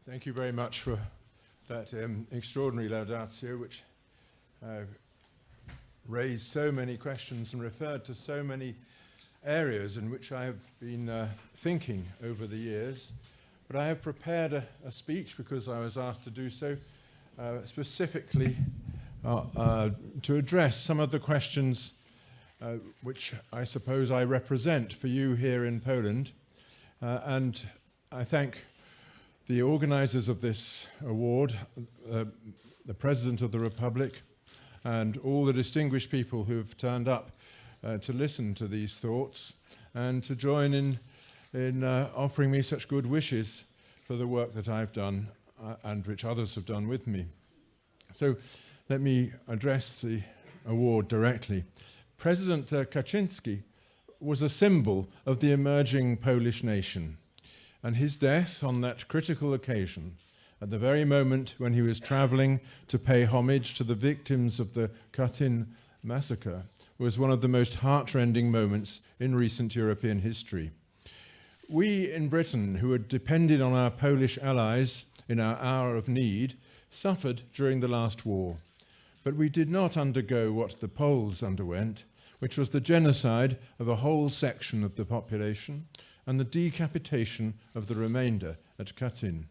Thank you very much for that extraordinary laudatio, which raised so many questions and referred to so many areas in which I have been thinking over the years. But I have prepared a speech, because I was asked to do so, specifically to address some of the questions which I suppose I represent for you here in Poland. And I thank the organizers of this award, the President of the Republic, and all the distinguished people who have turned up to listen to these thoughts and to join in offering me such good wishes for the work that I've done and which others have done with me. So let me address the award directly. President Kaczynski was a symbol of the emerging Polish nation, and his death on that critical occasion, at the very moment when he was traveling to pay homage to the victims of the Scruton massacre, was one of the most heartrending moments in recent European history. We in Britain, who had depended on our Polish allies in our hour of need, suffered during the last war. But we did not undergo what the Poles underwent, which was the genocide of a whole section of the population and the decapitation of the remainder at Scruton.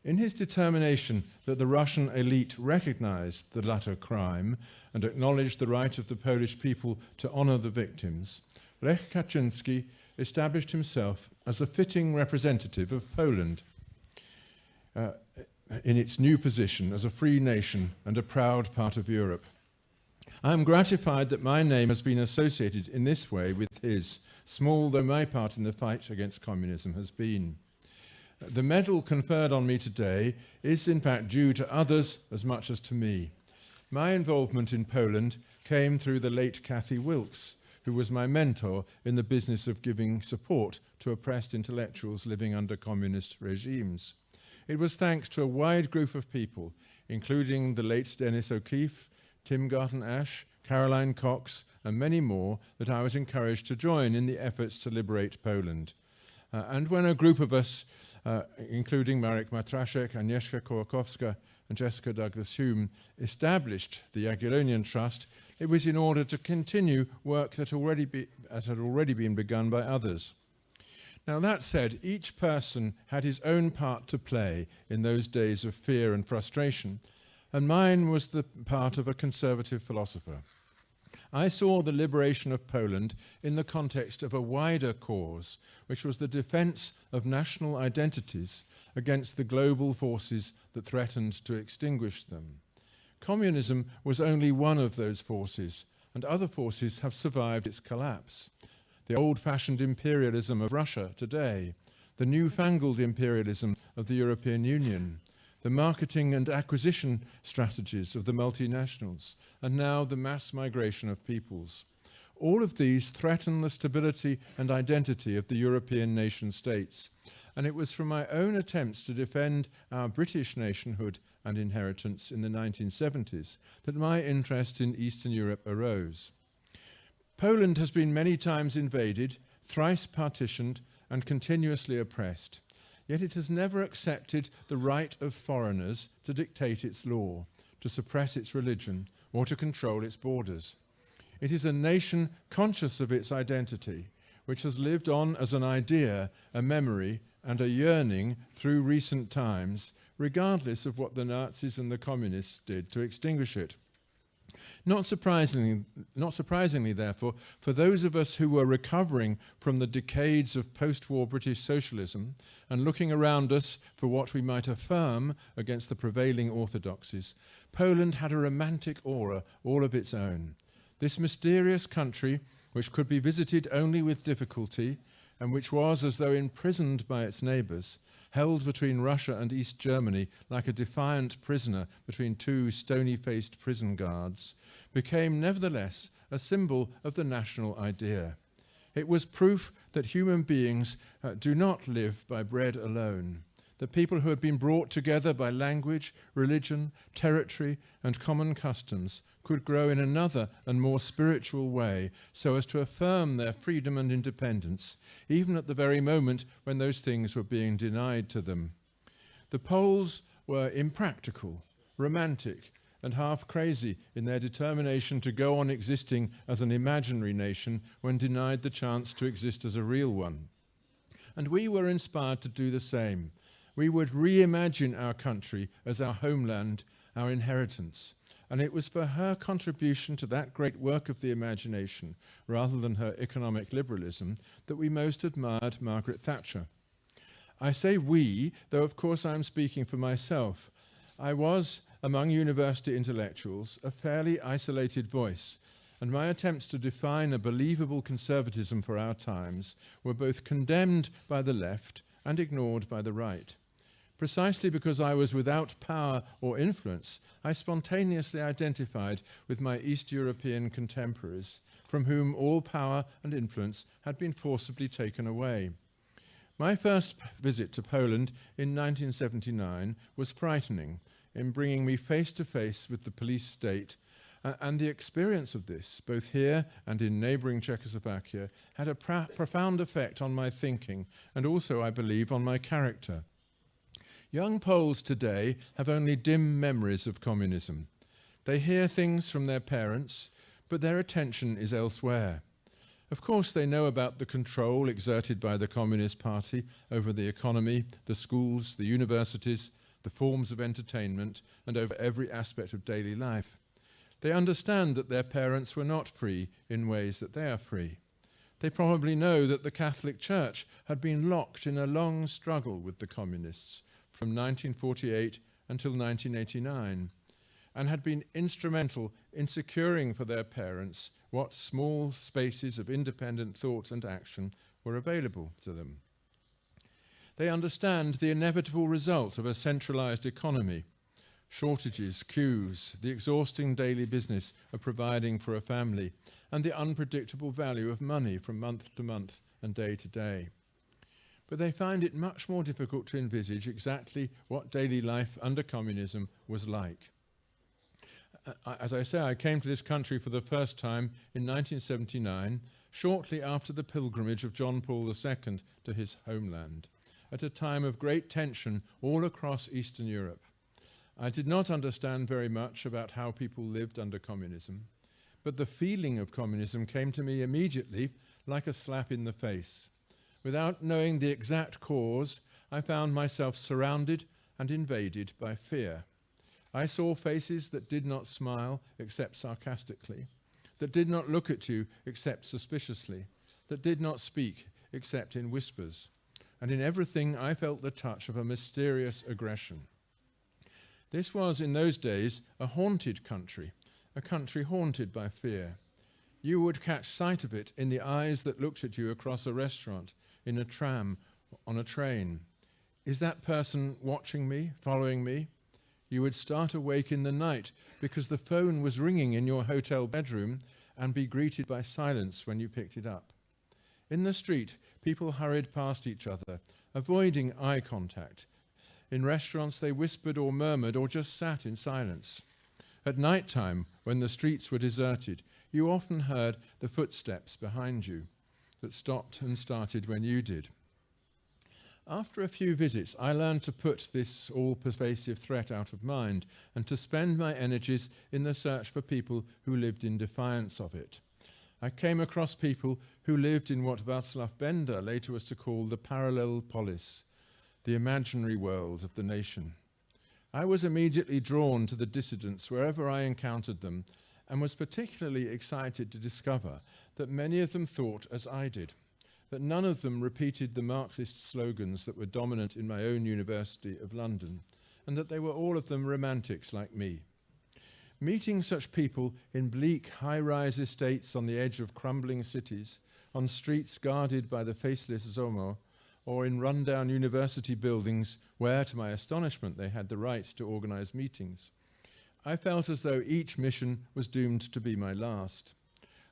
In his determination that the Russian elite recognized the latter crime and acknowledged the right of the Polish people to honor the victims, Lech Kaczynski established himself as a fitting representative of Poland in its new position as a free nation and a proud part of Europe. I am gratified that my name has been associated in this way with his, small though my part in the fight against communism has been. The medal conferred on me today is in fact due to others as much as to me. My involvement in Poland came through the late Cathy Wilkes, who was my mentor in the business of giving support to oppressed intellectuals living under communist regimes. It was thanks to a wide group of people, including the late Denis O'Keefe, Tim Garton-Ash, Caroline Cox, and many more, that I was encouraged to join in the efforts to liberate Poland. And when a group of us, including Marek Matraszek, Agnieszka Kołakowska, and Jessica Douglas-Hume, established the Jagiellonian Trust, it was in order to continue work that had already been begun by others. Now that said, each person had his own part to play in those days of fear and frustration, and mine was the part of a conservative philosopher. I saw the liberation of Poland in the context of a wider cause, which was the defense of national identities against the global forces that threatened to extinguish them. Communism was only one of those forces, and other forces have survived its collapse. The old-fashioned imperialism of Russia today, the newfangled imperialism of the European Union, the marketing and acquisition strategies of the multinationals, and now the mass migration of peoples. All of these threaten the stability and identity of the European nation states, and it was from my own attempts to defend our British nationhood and inheritance in the 1970s that my interest in Eastern Europe arose. Poland has been many times invaded, thrice partitioned, and continuously oppressed. Yet it has never accepted the right of foreigners to dictate its law, to suppress its religion, or to control its borders. It is a nation conscious of its identity, which has lived on as an idea, a memory, and a yearning through recent times, regardless of what the Nazis and the communists did to extinguish it. Not surprisingly, therefore, for those of us who were recovering from the decades of post-war British socialism and looking around us for what we might affirm against the prevailing orthodoxies, Poland had a romantic aura all of its own. This mysterious country, which could be visited only with difficulty, and which was as though imprisoned by its neighbours, held between Russia and East Germany like a defiant prisoner between two stony-faced prison guards, became nevertheless a symbol of the national idea. It was proof that human beings do not live by bread alone, that people who had been brought together by language, religion, territory, and common customs could grow in another and more spiritual way so as to affirm their freedom and independence, even at the very moment when those things were being denied to them. The Poles were impractical, romantic, and half crazy in their determination to go on existing as an imaginary nation when denied the chance to exist as a real one. And we were inspired to do the same. We would reimagine our country as our homeland, our inheritance. And it was for her contribution to that great work of the imagination, rather than her economic liberalism, that we most admired Margaret Thatcher. I say we, though of course I'm speaking for myself. I was, among university intellectuals, a fairly isolated voice, and my attempts to define a believable conservatism for our times were both condemned by the left and ignored by the right. Precisely because I was without power or influence, I spontaneously identified with my East European contemporaries, from whom all power and influence had been forcibly taken away. My first visit to Poland in 1979 was frightening in bringing me face to face with the police state, and the experience of this, both here and in neighbouring Czechoslovakia, had a profound effect on my thinking and also, I believe, on my character. Young Poles today have only dim memories of communism. They hear things from their parents, but their attention is elsewhere. Of course, they know about the control exerted by the Communist Party over the economy, the schools, the universities, the forms of entertainment, and over every aspect of daily life. They understand that their parents were not free in ways that they are free. They probably know that the Catholic Church had been locked in a long struggle with the communists from 1948 until 1989, and had been instrumental in securing for their parents what small spaces of independent thought and action were available to them. They understand the inevitable result of a centralized economy, shortages, queues, the exhausting daily business of providing for a family, and the unpredictable value of money from month to month and day to day. But they find it much more difficult to envisage exactly what daily life under communism was like. As I say, I came to this country for the first time in 1979, shortly after the pilgrimage of John Paul II to his homeland, at a time of great tension all across Eastern Europe. I did not understand very much about how people lived under communism, but the feeling of communism came to me immediately like a slap in the face. Without knowing the exact cause, I found myself surrounded and invaded by fear. I saw faces that did not smile except sarcastically, that did not look at you except suspiciously, that did not speak except in whispers. And in everything I felt the touch of a mysterious aggression. This was, in those days, a haunted country, a country haunted by fear. You would catch sight of it in the eyes that looked at you across a restaurant, in a tram, on a train. Is that person watching me, following me? You would start awake in the night because the phone was ringing in your hotel bedroom and be greeted by silence when you picked it up. In the street, people hurried past each other, avoiding eye contact. In restaurants, they whispered or murmured or just sat in silence. At night time, when the streets were deserted, you often heard the footsteps behind you that stopped and started when you did. After a few visits, I learned to put this all-pervasive threat out of mind and to spend my energies in the search for people who lived in defiance of it. I came across people who lived in what Václav Benda later was to call the parallel polis, the imaginary world of the nation. I was immediately drawn to the dissidents wherever I encountered them, and was particularly excited to discover that many of them thought as I did, that none of them repeated the Marxist slogans that were dominant in my own University of London, and that they were all of them romantics like me. Meeting such people in bleak, high-rise estates on the edge of crumbling cities, on streets guarded by the faceless Zomo, or in run-down university buildings where, to my astonishment, they had the right to organize meetings, I felt as though each mission was doomed to be my last.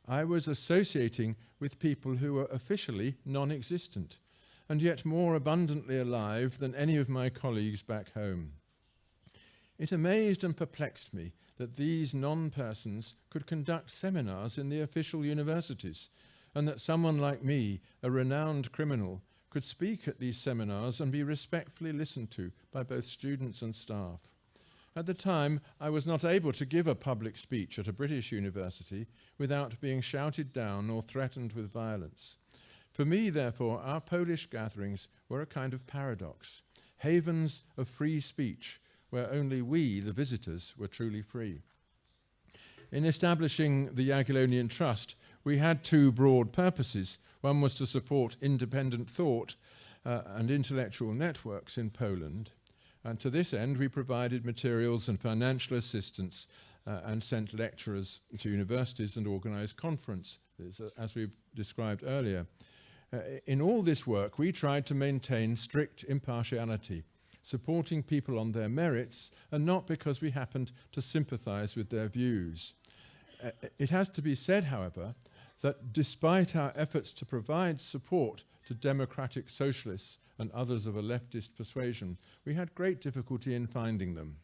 I was associating with people who were officially non-existent, and yet more abundantly alive than any of my colleagues back home. It amazed and perplexed me that these non-persons could conduct seminars in the official universities, and that someone like me, a renowned criminal, could speak at these seminars and be respectfully listened to by both students and staff. At the time, I was not able to give a public speech at a British university without being shouted down or threatened with violence. For me, therefore, our Polish gatherings were a kind of paradox, havens of free speech, where only we, the visitors, were truly free. In establishing the Jagiellonian Trust, we had two broad purposes. One was to support independent thought and intellectual networks in Poland. And to this end, we provided materials and financial assistance and sent lecturers to universities and organized conferences, as we've described earlier. In all this work, we tried to maintain strict impartiality, supporting people on their merits and not because we happened to sympathize with their views. It has to be said, however, that despite our efforts to provide support to democratic socialists and others of a leftist persuasion, we had great difficulty in finding them.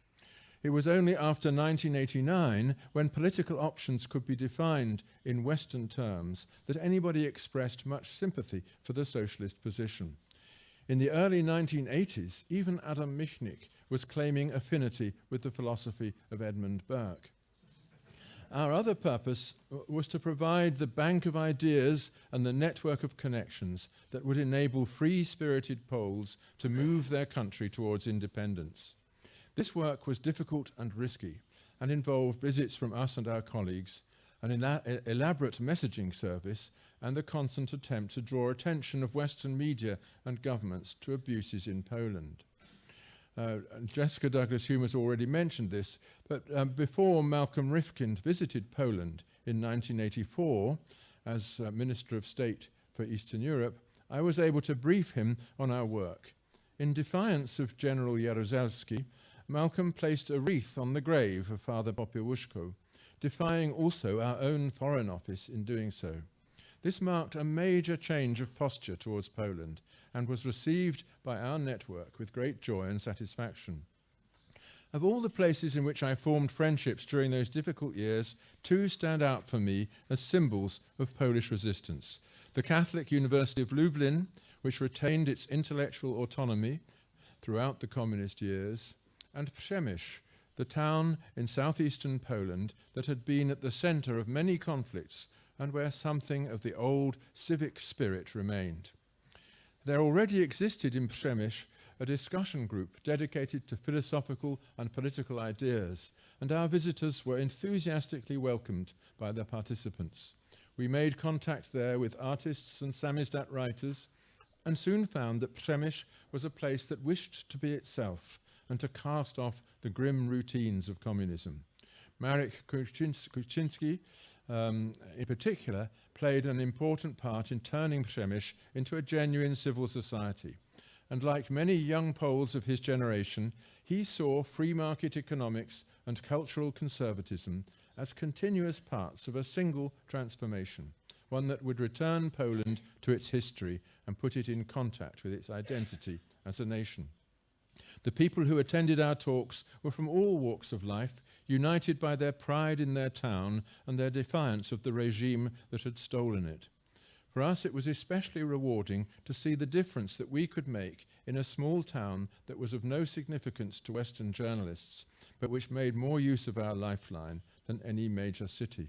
It was only after 1989, when political options could be defined in Western terms, that anybody expressed much sympathy for the socialist position. In the early 1980s, even Adam Michnik was claiming affinity with the philosophy of Edmund Burke. Our other purpose was to provide the bank of ideas and the network of connections that would enable free-spirited Poles to move their country towards independence. This work was difficult and risky and involved visits from us and our colleagues, an elaborate messaging service, and the constant attempt to draw attention of Western media and governments to abuses in Poland. Jessica Douglas-Hume has already mentioned this, but before Malcolm Rifkind visited Poland in 1984 as Minister of State for Eastern Europe, I was able to brief him on our work. In defiance of General Jaruzelski, Malcolm placed a wreath on the grave of Father Popiełuszko, defying also our own Foreign Office in doing so. This marked a major change of posture towards Poland and was received by our network with great joy and satisfaction. Of all the places in which I formed friendships during those difficult years, two stand out for me as symbols of Polish resistance. The Catholic University of Lublin, which retained its intellectual autonomy throughout the communist years, and Przemyśl, the town in southeastern Poland that had been at the center of many conflicts and where something of the old civic spirit remained. There already existed in Przemyśl a discussion group dedicated to philosophical and political ideas, and our visitors were enthusiastically welcomed by their participants. We made contact there with artists and samizdat writers, and soon found that Przemyśl was a place that wished to be itself and to cast off the grim routines of communism. Marek Kuczynski, in particular, played an important part in turning Przemyśl into a genuine civil society. And like many young Poles of his generation, he saw free market economics and cultural conservatism as continuous parts of a single transformation, one that would return Poland to its history and put it in contact with its identity as a nation. The people who attended our talks were from all walks of life, united by their pride in their town and their defiance of the regime that had stolen it. For us, it was especially rewarding to see the difference that we could make in a small town that was of no significance to Western journalists, but which made more use of our lifeline than any major city.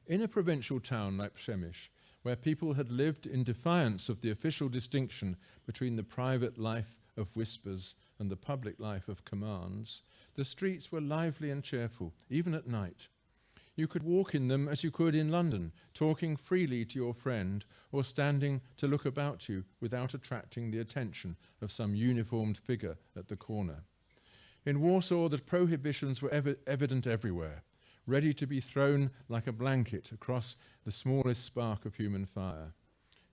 In a provincial town like Przemyśl, where people had lived in defiance of the official distinction between the private life of whispers and the public life of commands, the streets were lively and cheerful, even at night. You could walk in them as you could in London, talking freely to your friend or standing to look about you without attracting the attention of some uniformed figure at the corner. In Warsaw, the prohibitions were evident everywhere, ready to be thrown like a blanket across the smallest spark of human fire.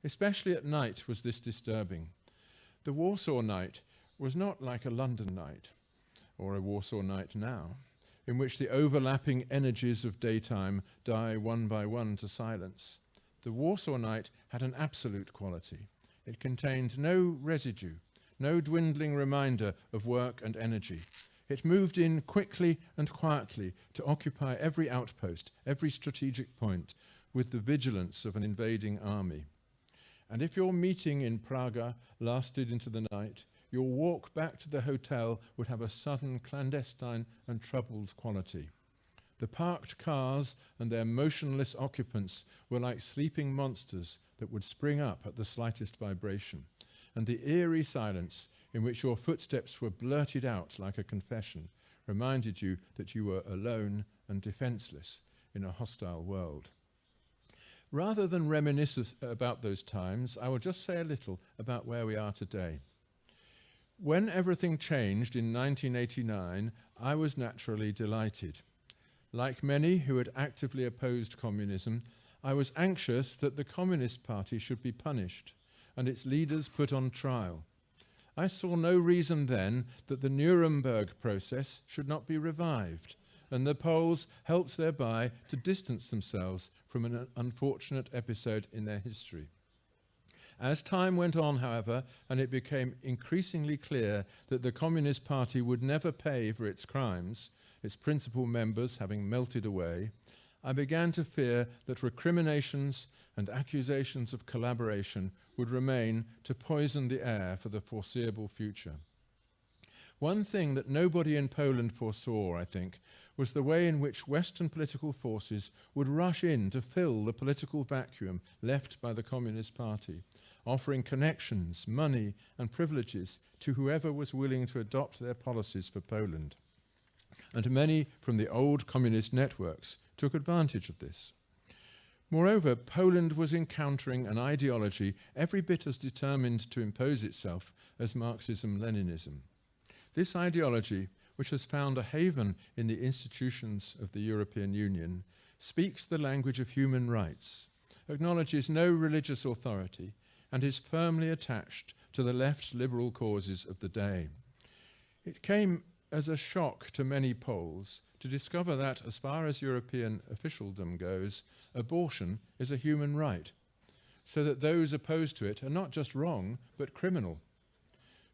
Especially at night was this disturbing. The Warsaw night was not like a London night, or a Warsaw night now, in which the overlapping energies of daytime die one by one to silence. The Warsaw night had an absolute quality. It contained no residue, no dwindling reminder of work and energy. It moved in quickly and quietly to occupy every outpost, every strategic point, with the vigilance of an invading army. And if your meeting in Praga lasted into the night, your walk back to the hotel would have a sudden, clandestine and troubled quality. The parked cars and their motionless occupants were like sleeping monsters that would spring up at the slightest vibration, and the eerie silence in which your footsteps were blurted out like a confession reminded you that you were alone and defenseless in a hostile world. Rather than reminisce about those times, I will just say a little about where we are today. When everything changed in 1989, I was naturally delighted. Like many who had actively opposed communism, I was anxious that the Communist Party should be punished and its leaders put on trial. I saw no reason then that the Nuremberg process should not be revived, and the Poles helped thereby to distance themselves from an unfortunate episode in their history. As time went on, however, and it became increasingly clear that the Communist Party would never pay for its crimes, its principal members having melted away, I began to fear that recriminations and accusations of collaboration would remain to poison the air for the foreseeable future. One thing that nobody in Poland foresaw, I think, was the way in which Western political forces would rush in to fill the political vacuum left by the Communist Party, offering connections, money, and privileges to whoever was willing to adopt their policies for Poland. And many from the old communist networks took advantage of this. Moreover, Poland was encountering an ideology every bit as determined to impose itself as Marxism-Leninism. This ideology, which has found a haven in the institutions of the European Union, speaks the language of human rights, acknowledges no religious authority, and is firmly attached to the left liberal causes of the day. It came as a shock to many Poles to discover that, as far as European officialdom goes, abortion is a human right, so that those opposed to it are not just wrong, but criminal.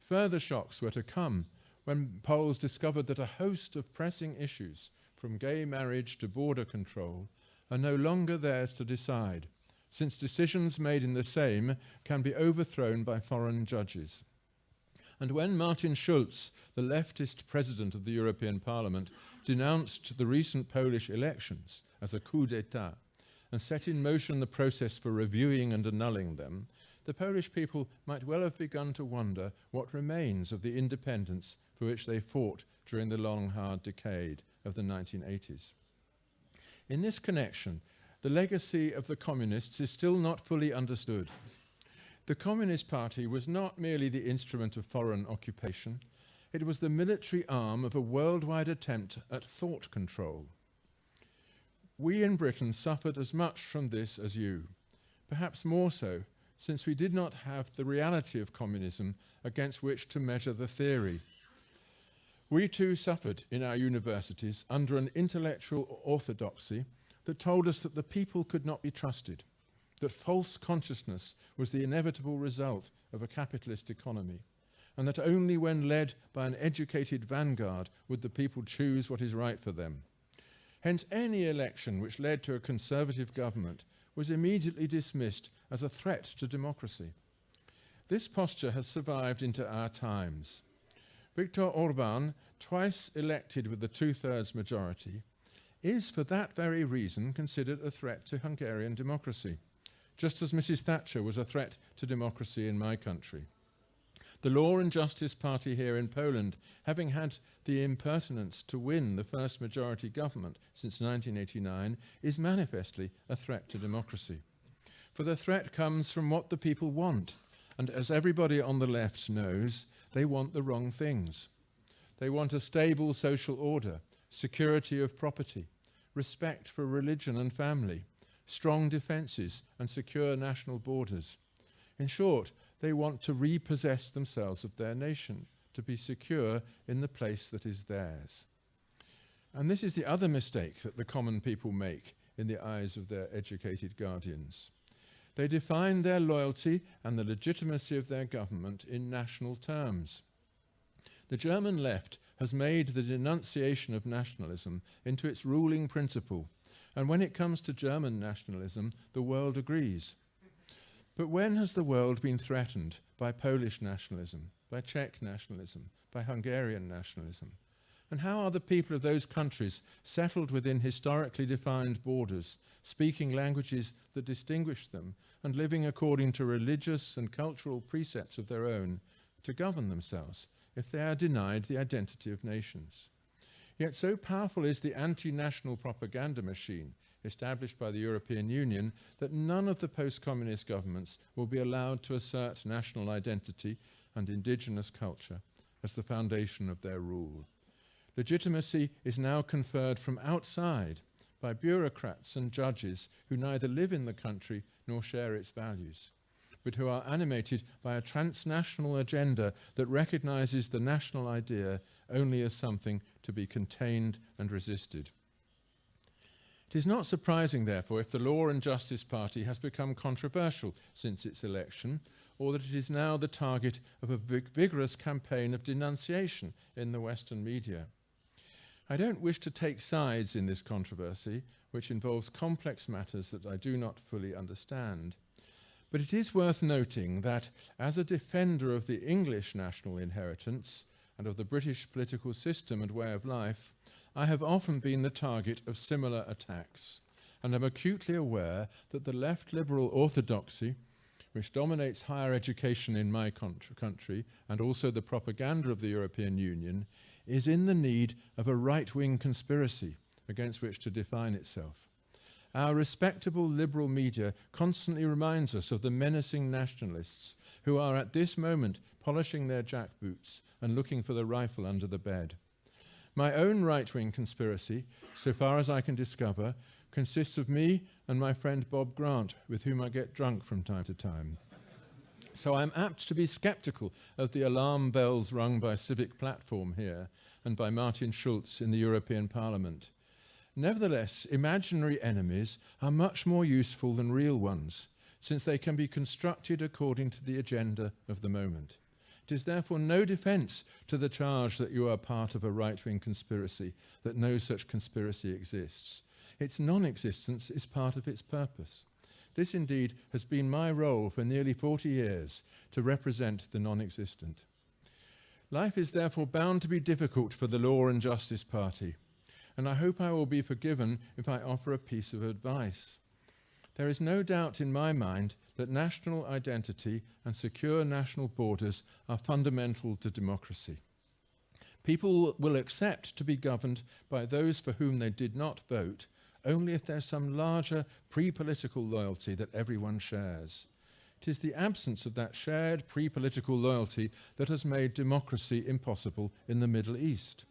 Further shocks were to come when Poles discovered that a host of pressing issues, from gay marriage to border control, are no longer theirs to decide, since decisions made in the Sejm can be overthrown by foreign judges. And when Martin Schulz, the leftist president of the European Parliament, denounced the recent Polish elections as a coup d'etat and set in motion the process for reviewing and annulling them, the Polish people might well have begun to wonder what remains of the independence for which they fought during the long, hard decade of the 1980s. In this connection, the legacy of the communists is still not fully understood. The Communist Party was not merely the instrument of foreign occupation, it was the military arm of a worldwide attempt at thought control. We in Britain suffered as much from this as you, perhaps more so, since we did not have the reality of communism against which to measure the theory. We too suffered in our universities under an intellectual orthodoxy that told us that the people could not be trusted, that false consciousness was the inevitable result of a capitalist economy, and that only when led by an educated vanguard would the people choose what is right for them. Hence, any election which led to a conservative government was immediately dismissed as a threat to democracy. This posture has survived into our times. Viktor Orbán, twice elected with a two-thirds majority, is for that very reason considered a threat to Hungarian democracy, just as Mrs. Thatcher was a threat to democracy in my country. The Law and Justice Party here in Poland, having had the impertinence to win the first majority government since 1989, is manifestly a threat to democracy. For the threat comes from what the people want, and as everybody on the left knows, they want the wrong things. They want a stable social order, security of property, respect for religion and family, strong defences and secure national borders. In short, they want to repossess themselves of their nation, to be secure in the place that is theirs. And this is the other mistake that the common people make in the eyes of their educated guardians. They define their loyalty and the legitimacy of their government in national terms. The German left has made the denunciation of nationalism into its ruling principle, and when it comes to German nationalism, the world agrees. But when has the world been threatened by Polish nationalism, by Czech nationalism, by Hungarian nationalism? And how are the people of those countries settled within historically defined borders, speaking languages that distinguish them, and living according to religious and cultural precepts of their own, to govern themselves if they are denied the identity of nations? Yet so powerful is the anti-national propaganda machine established by the European Union that none of the post-communist governments will be allowed to assert national identity and indigenous culture as the foundation of their rule. Legitimacy is now conferred from outside by bureaucrats and judges who neither live in the country nor share its values, but who are animated by a transnational agenda that recognizes the national idea only as something to be contained and resisted. It is not surprising, therefore, if the Law and Justice Party has become controversial since its election, or that it is now the target of a vigorous campaign of denunciation in the Western media. I don't wish to take sides in this controversy, which involves complex matters that I do not fully understand. But it is worth noting that, as a defender of the English national inheritance and of the British political system and way of life, I have often been the target of similar attacks, and am acutely aware that the left liberal orthodoxy, which dominates higher education in my country, and also the propaganda of the European Union, is in the need of a right-wing conspiracy against which to define itself. Our respectable liberal media constantly reminds us of the menacing nationalists who are at this moment polishing their jackboots and looking for the rifle under the bed. My own right-wing conspiracy, so far as I can discover, consists of me and my friend Bob Grant, with whom I get drunk from time to time. So I'm apt to be sceptical of the alarm bells rung by Civic Platform here and by Martin Schulz in the European Parliament. Nevertheless, imaginary enemies are much more useful than real ones, since they can be constructed according to the agenda of the moment. It is therefore no defence to the charge that you are part of a right-wing conspiracy, that no such conspiracy exists. Its non-existence is part of its purpose. This indeed has been my role for nearly 40 years, to represent the non-existent. Life is therefore bound to be difficult for the Law and Justice Party, and I hope I will be forgiven if I offer a piece of advice. There is no doubt in my mind that national identity and secure national borders are fundamental to democracy. People will accept to be governed by those for whom they did not vote only if there's some larger pre-political loyalty that everyone shares. It is the absence of that shared pre-political loyalty that has made democracy impossible in the Middle East.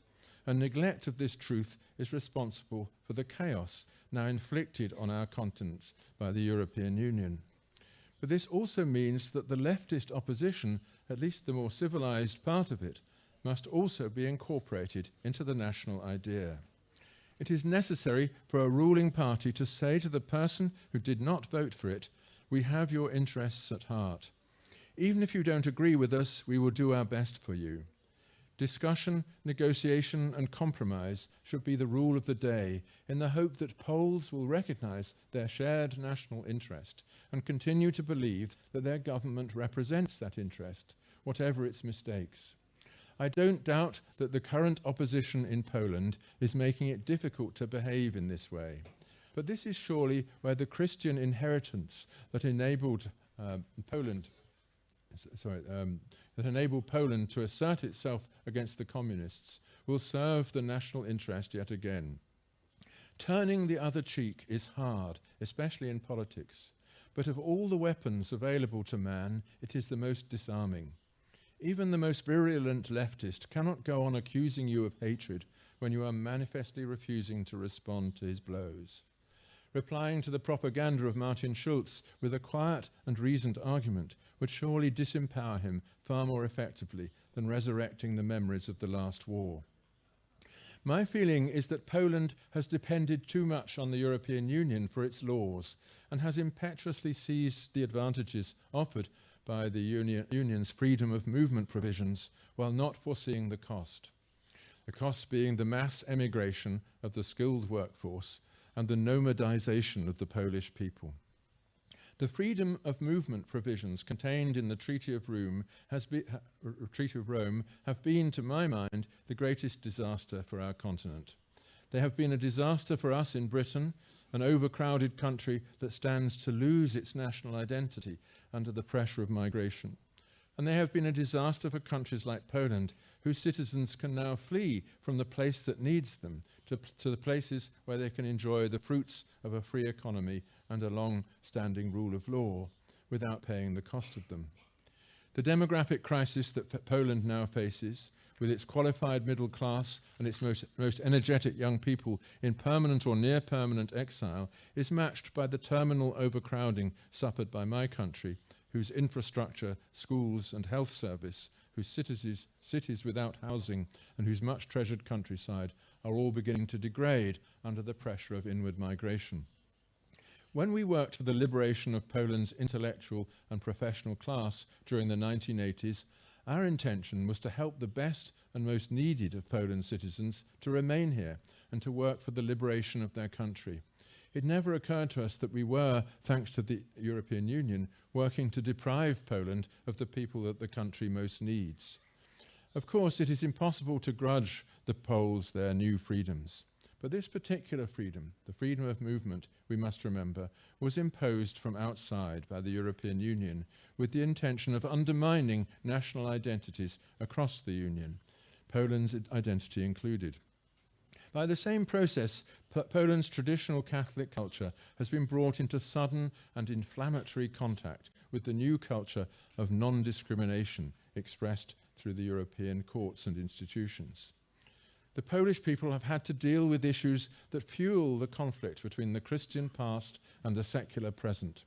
And neglect of this truth is responsible for the chaos now inflicted on our continent by the European Union. But this also means that the leftist opposition, at least the more civilized part of it, must also be incorporated into the national idea. It is necessary for a ruling party to say to the person who did not vote for it, "We have your interests at heart. Even if you don't agree with us, we will do our best for you." Discussion, negotiation and compromise should be the rule of the day, in the hope that Poles will recognise their shared national interest and continue to believe that their government represents that interest, whatever its mistakes. I don't doubt that the current opposition in Poland is making it difficult to behave in this way. But this is surely where the Christian inheritance that enabled Poland to assert itself against the communists will serve the national interest yet again. Turning the other cheek is hard, especially in politics, but of all the weapons available to man, it is the most disarming. Even the most virulent leftist cannot go on accusing you of hatred when you are manifestly refusing to respond to his blows. Replying to the propaganda of Martin Schulz with a quiet and reasoned argument would surely disempower him far more effectively than resurrecting the memories of the last war. My feeling is that Poland has depended too much on the European Union for its laws and has impetuously seized the advantages offered by the Union's freedom of movement provisions while not foreseeing the cost being the mass emigration of the skilled workforce and the nomadization of the Polish people. The freedom of movement provisions contained in the Treaty of Rome have been, to my mind, the greatest disaster for our continent. They have been a disaster for us in Britain, an overcrowded country that stands to lose its national identity under the pressure of migration. And they have been a disaster for countries like Poland, whose citizens can now flee from the place that needs them to the places where they can enjoy the fruits of a free economy and a long-standing rule of law without paying the cost of them. The demographic crisis that Poland now faces, with its qualified middle class and its most energetic young people in permanent or near permanent exile, is matched by the terminal overcrowding suffered by my country, whose infrastructure, schools and health service, whose cities without housing and whose much treasured countryside are all beginning to degrade under the pressure of inward migration. When we worked for the liberation of Poland's intellectual and professional class during the 1980s, our intention was to help the best and most needed of Poland's citizens to remain here and to work for the liberation of their country. It never occurred to us that we were, thanks to the European Union, working to deprive Poland of the people that the country most needs. Of course, it is impossible to grudge the Poles their new freedoms. But this particular freedom, the freedom of movement, we must remember, was imposed from outside by the European Union with the intention of undermining national identities across the Union, Poland's identity included. By the same process, Poland's traditional Catholic culture has been brought into sudden and inflammatory contact with the new culture of non-discrimination expressed through the European courts and institutions. The Polish people have had to deal with issues that fuel the conflict between the Christian past and the secular present.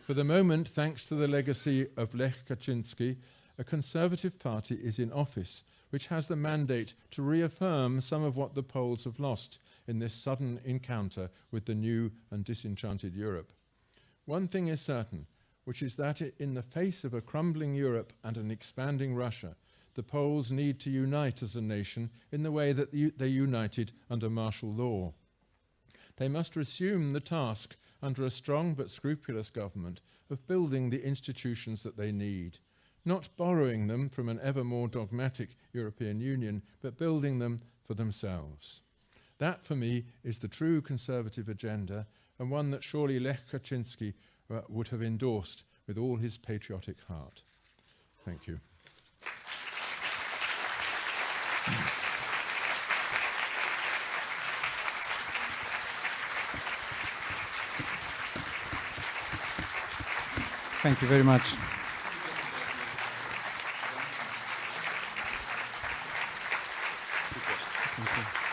For the moment, thanks to the legacy of Lech Kaczynski, a Conservative party is in office, which has the mandate to reaffirm some of what the Poles have lost in this sudden encounter with the new and disenchanted Europe. One thing is certain, which is that in the face of a crumbling Europe and an expanding Russia, the Poles need to unite as a nation in the way that they united under martial law. They must resume the task under a strong but scrupulous government of building the institutions that they need, not borrowing them from an ever more dogmatic European Union, but building them for themselves. That, for me, is the true conservative agenda, and one that surely Lech Kaczynski would have endorsed with all his patriotic heart. Thank you. Thank you very much. Thank you.